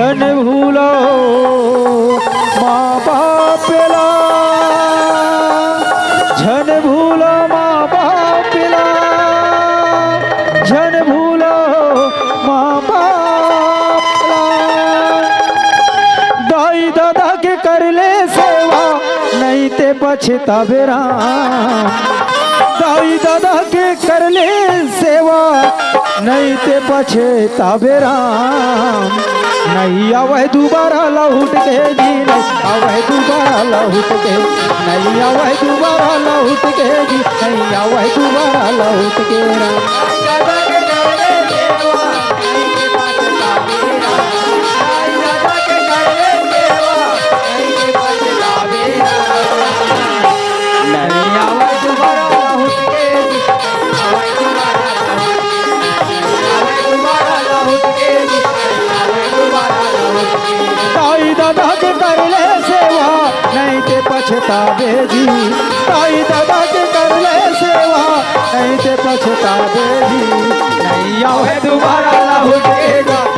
झन भूलो माँ बापेला, झन भूलो माँ बापेला, झन भूलो माँ बापेला। दाई दादा के कर ले सेवा नहीं ते पछतावे राम, दाई दादा के कर ले सेवा नहीं ते पछतावे राम। नहीं आवे दोबारा लौट के जी, नहीं आवे दोबारा लौट के, नहीं आवे दोबारा लौट के जी, नहीं आवे दोबारा लौट के राम। ताई दादा के कर ले सेवा नहीं ते पछतावे जी, ताई दादा के कर ले सेवा नहीं ते पछतावे जी। नहीं आवे दोबारा लौट के,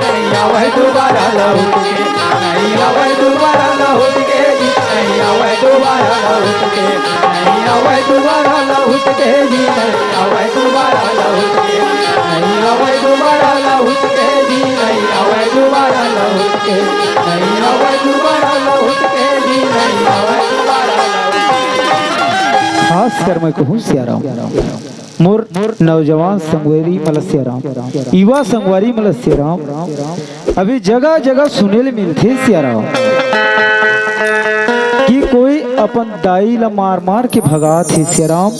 नहीं आवे दोबारा लौट के, नहीं आवे दोबारा लौट के जी, नहीं आवे दोबारा लौट के, नहीं आवे दोबारा लौट के जी, नहीं आवे दोबारा लौट के, नहीं आवे दोबारा लौट के जी, नहीं आवे दोबारा लौट के, नहीं आवे दोबारा लौट के जी, नहीं आवे दोबारा लौट के। खास कर मैं कहूँ सियाराम मोर नौजवान संगवारी मलसियाराम, युवा संगवारी मलसियाराम, अभी जगह जगह सुने ले मिलते सियाराम कि कोई अपन दाई ला मार मार के भगा थे सियाराम,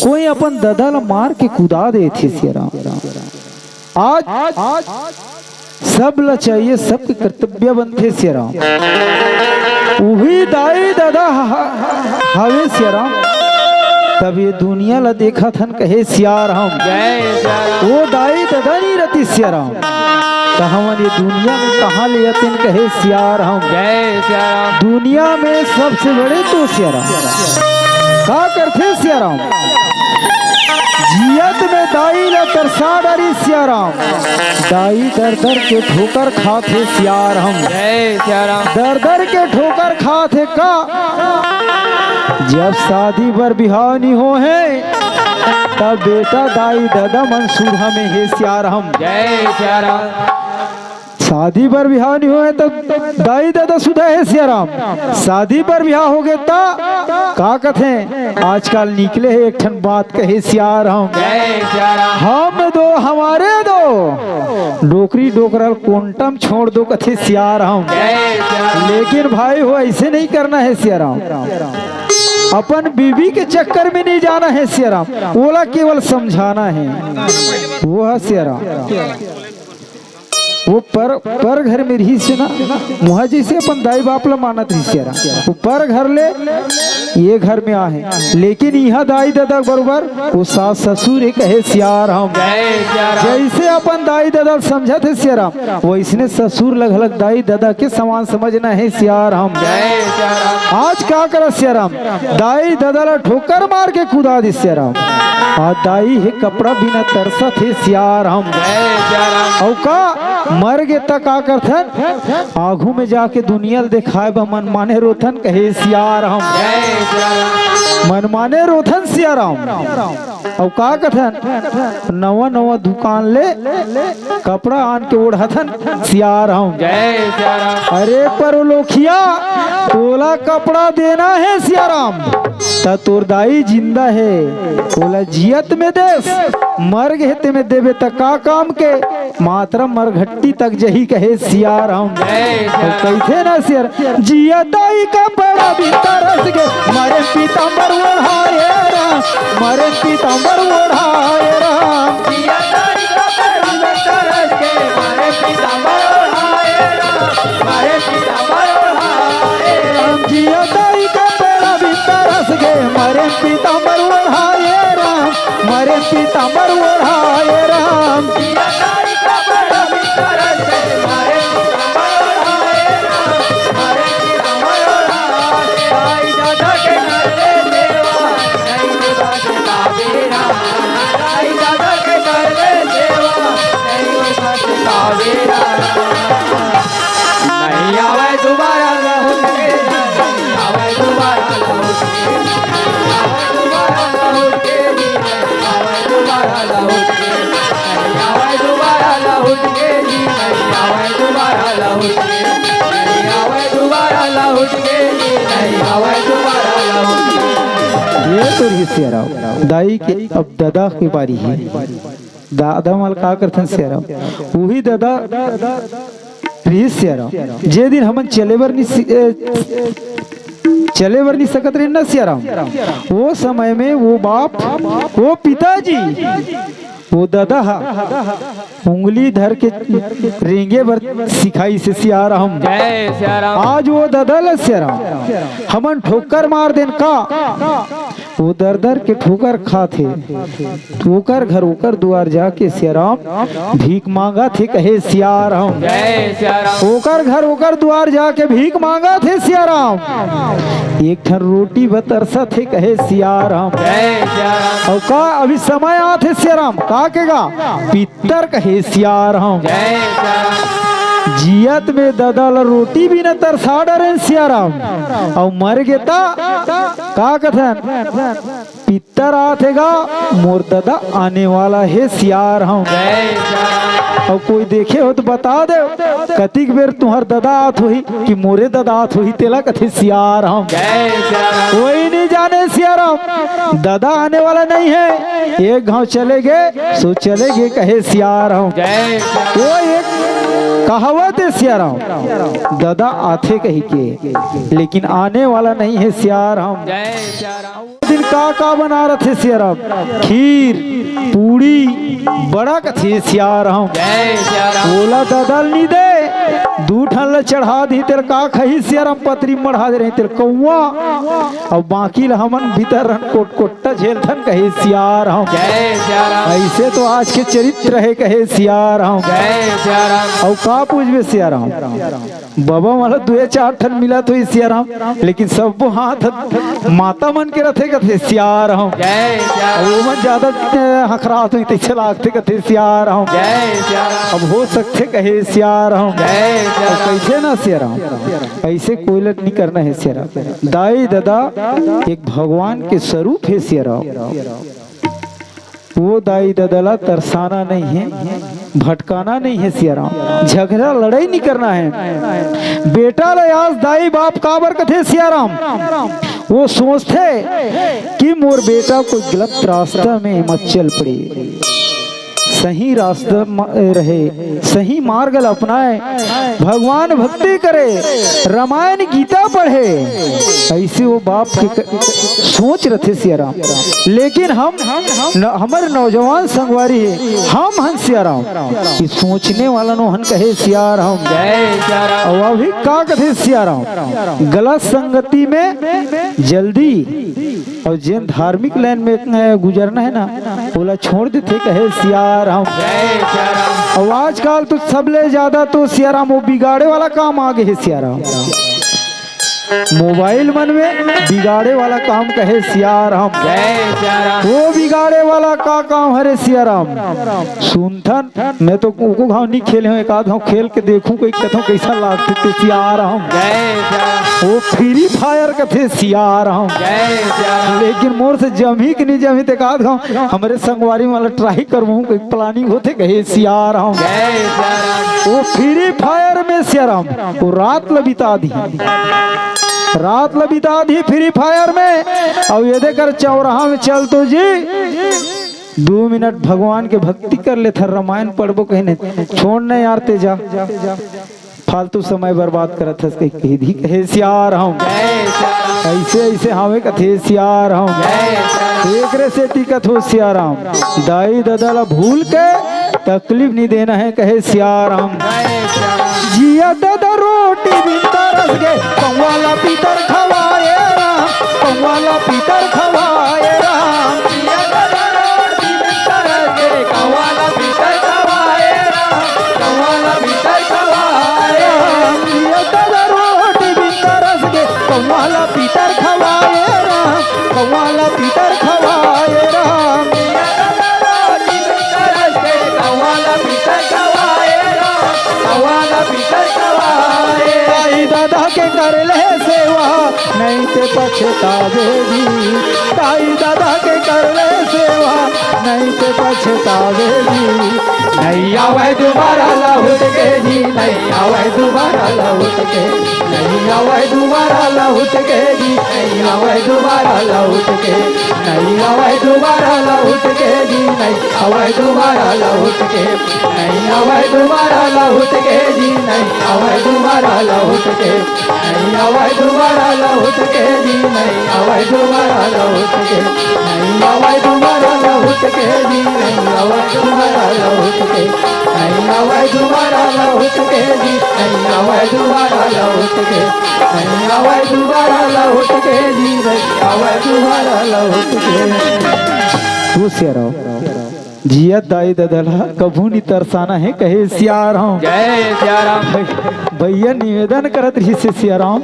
कोई अपन दादा ला मार के कुदा दे थे सियाराम। आज सब ला चाहिए, सबके कर्तव्य बनते सियाराम, वही दाई दादा हवे सियाराम। तब ये दुनिया ला देखा थन कहे सियाराम, वो दाई दादा नहीं रहती सियाराम, तो हमन ये दुनिया में कहाँ ले जाते कहे सियाराम। दुनिया में सबसे बड़े तो सियाराम का करते सियाराम, जियत में दाई ला तरसा डरी सियाराम, दाई दर दर के ठोकर खाते सियाराम, दर दर के ठोकर खाते का। जब शादी पर बिहाव नहीं हो है तब बेटा दाई दादा मंसूर में है सियाराम। शादी पर बिहाव नहीं हुए तब दाई दादा सुधा है सियाराम, शादी पर बिहाव हो गए ता का कथे आजकल निकले है एक ठन बात कहे सियाराम, हम दो हमारे दो डोकरी डोकरल कोंटम छोड़ दो कथे सियाराम। लेकिन भाई हो ऐसे नहीं करना है सियाराम, अपन बीवी के चक्कर में नहीं जाना है सियाराम, बोला केवल समझाना है वो है सियाराम। वो पर घर में रही से ना मुहा जैसे अपन दाई बाप ला मानत रही सियाराम, वो पर घर ले ये घर में आहे, लेकिन यहाँ दाई दादा बरोबर वो सास ससुर एक है सियाराम। जैसे अपन दाई दादा समझा थे सियाराम, वो इसने ससुर लगलग दाई दादा के समान समझना है सियाराम। आज क्या करा सियाराम, दाई दादा ला ठोकर मार के कूदा दी सियाराम, और दाई है कपड़ा बिना तरसा थे सियाराम। औ का मर गे तक का करथन आगू में जाके दुनिया दिखाए मन माने रोथन कहे सियाराम, मन माने रोथन सियाराम। और का कथन नवा नवा दुकान ले कपड़ा आन के ओढ़थन सियाराम। अरे पर लोखिया तोला कपड़ा देना है सियाराम, तोर दाई जिंदा है बोला जियत में देश, मर गए ते में देवे तक का काम के, मात्र मरघट्टी तक जही कहे सियाराम। तो कैसे ना सियार जिया दाई कपड़ा भी तरस गे, मरे पीतांबर ओढ़ाए राम, मरे पीतांबर ओढ़ाए राम, जिया दाई कपड़ा भी तरस गे, मरे पीतांबर ओढ़ाए राम, मरे पीतांबर ओढ़ाए राम, जिया दाई कपड़ा भी तरस गे, मरे पीतांबर ओढ़ाए राम, मरे पीतांबर ओढ़ाए राम, जिया दाई कपड़ा भी तरस गे, मरे पीतांबर ओढ़ाए राम, मरे पीतांबर ओढ़ाए दाई दादा के घर ले देवा नहीं बचता बेरा, दाई दादा के घर ले देवा नहीं बचता बेरा। ये तो रही सियाराम दाई के। अब दादा की बारी है। दादा माल का करते सियाराम वही दादा रही सियाराम जे दिन हमन चले बर नहीं सकत रहे ना सियाराम, वो समय में वो बाप वो पिताजी वो दादा उंगली धर के रेंगे बर सिखाई से सियाराम। आज वो दादा ल सियाराम हमन ठोकर मार देन का वो दर दर के ठोकर खाथे। ठोकर घर ओकर द्वार जाके सियाराम भीख मांगा थे कहे सियाराम। ओकर घर ओकर द्वार जाके भीख मांगा थे सियाराम। एक ठन रोटी बतरसा थे कहे सियाराम। और का अभी समय आथे सियाराम का केगा पितर कहे सियाराम। जियत में दादा ला रोटी भी न तरसा डरे सियाराम। और मर गे ता का कथन पितर आथेगा मोर दादा आने वाला है सियाराम। और कोई देखे हो तो बता दे कतिक बेर तुहर दादा आत होही कि मोरे दादा आत होही तेला कथे सियाराम। कोई नहीं जाने सियाराम दादा आने वाला नहीं है। एक गांव चले गए सो चले गए कहे सियाराम। वो एक कहावत है सियाराम दादा आथे कही के लेकिन आने वाला नहीं है सियाराम। दिन का बना रहे थे सियाराम खीर पूड़ी बड़ा कथे सियाराम। बोला दादा नहीं दे दू ठन ल चढ़ा दी तेरे का खही सियाराम पतरी मढ़ा दे रही तेरे कौआ। और बाकी हमन भीतर कोट कोट्टा झेल थन कहे सियाराम। ऐसे तो आज के चरित्र है कहे सियाराम। और का पूछबे सियाराम बाबा वाला 2-4 ठन मिला तो सियाराम लेकिन सब हाथ माता मन के रथे कथे सियाराम। वो मन ज्यादा हखरात हुई तैसे लागते कथे सियाराम। अब हो सकते कहे सियाराम। कैसे ना सियाराम ऐसे कोयलट नहीं करना है सियाराम। दाई दादा एक भगवान के स्वरूप है सियाराम। वो दाई दादा तरसाना नहीं है भटकाना नहीं है सियाराम। झगड़ा लड़ाई नहीं करना है। बेटा लयास दाई बाप काबर कथे सियाराम वो सोचते कि मोर बेटा को गलत रास्ता में मत चल पड़े सही रास्ता रहे सही मार्ग अपनाए भगवान भक्ति करे रामायण गीता पढ़े। ऐसे वो बाप के सोच रहे थे सियाराम। लेकिन हमारे नौजवान संगवारी है हम हन सियाराम सोचने वाला नो हन कहे सियाराम। और अभी का कथे सियाराम गलत संगति में जल्दी और जिन धार्मिक लाइन में गुजरना है ना बोला छोड़ देते कहे सियाराम। और आजकल तो सबले ज्यादा तो सियाराम वो बिगाड़े वाला काम आगे है सियाराम। मोबाइल मन में बिगाड़े वाला काम कहे सियाराम। वो बिगाड़े वाला का काम हरे सियाराम। सुनथन मैं तो को घाव नहीं खेले हूँ एक आध घाव खेल के देखूं कोई कथों कैसा लागते थे सियाराम। वो फ्री फायर कथे सियाराम। लेकिन मोर से जमी कि नहीं जमी एक आध घाव हमारे संगवारी वाला ट्राई करवाऊं कोई प्लानिंग होते कहे सियाराम। वो फ्री फायर में सियाराम वो रात ल बिता दी फ्री फायर में। और ये देकर चौराहा में चल तो जी 2 मिनट भगवान के भक्ति कर ले था रामायण पढ़बो कहने छोड़ने यार ते जा फालतू समय बर्बाद करत है कही कहे सियाराम। ऐसे ऐसे हमें कथे सियाराम एक रे से टिकत हो सियाराम। दाई दादा ला भूल के तकलीफ नहीं देना है कहे सियाराम। जिया दादा रोटी भी तरस गए कौवाला पीतर खवाए राम कौवाला पीतर खवाए राम। जिया दादा रोटी भी तरस गए कौवाला पीतर खवाए राम कौवाला पीतर खवाए राम। जिया दादा रोटी भी तरस गए कौवाला पीतर खवाए राम कौवाला पीतर खवाए राम। जिया दादा रोटी भी तरस गए कौवाला पीतर खवाए राम कौवाला पीतर खवाए। दाई दादा के कर ले सेवा नहीं ते पछतावेगी। दाई दादा के कर ले सेवा नहीं ते पछतावेगी। नहीं आवे दोबारा लौट के जी, नहीं आवे दोबारा लौट के, नहीं आवे दोबारा लौट के जी, नहीं आवे दोबारा लौट के, नहीं आवे दोबारा लौट के जी, नहीं आवे दोबारा लौट के, नहीं आवे दोबारा लौट के जी, नहीं आवे दोबारा लौट के, नहीं आवे दोबारा लौट के जी, नहीं आवे दोबारा लौट के, नहीं आवे दोबारा लौट के जी, नहीं आवे दोबारा लौट के, नहीं आवे दोबारा लौट के जी, नहीं आवे दोबारा लौट के, नहीं आवे दोबारा लौट के जी, नहीं आवे दोबारा लौट के। तू सियाराम जिया दाई ददला कभू नहीं तरसाना है कहे सियाराम। जय सियाराम। भैया निवेदन करत रही से सियाराम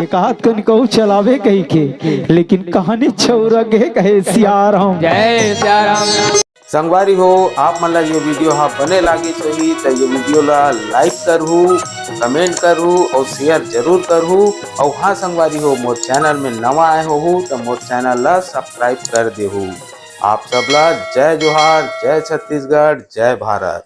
एक हाथ को निकहू चलावे कही के, लेकिन कहानी छौरगे कहे सियाराम। जय सियाराम। संगवारी हो आप मन ला ये वीडियो हाँ बने लागी सही तो ये वीडियो ला लाइक करहू, कमेंट करहू और शेयर जरूर करहू। और हाँ संगवारी हो मोर चैनल में नवा आए हो तो मोर चैनल ला सब्सक्राइब कर देहू। आप सबला जय जोहार, जय छत्तीसगढ़, जय भारत।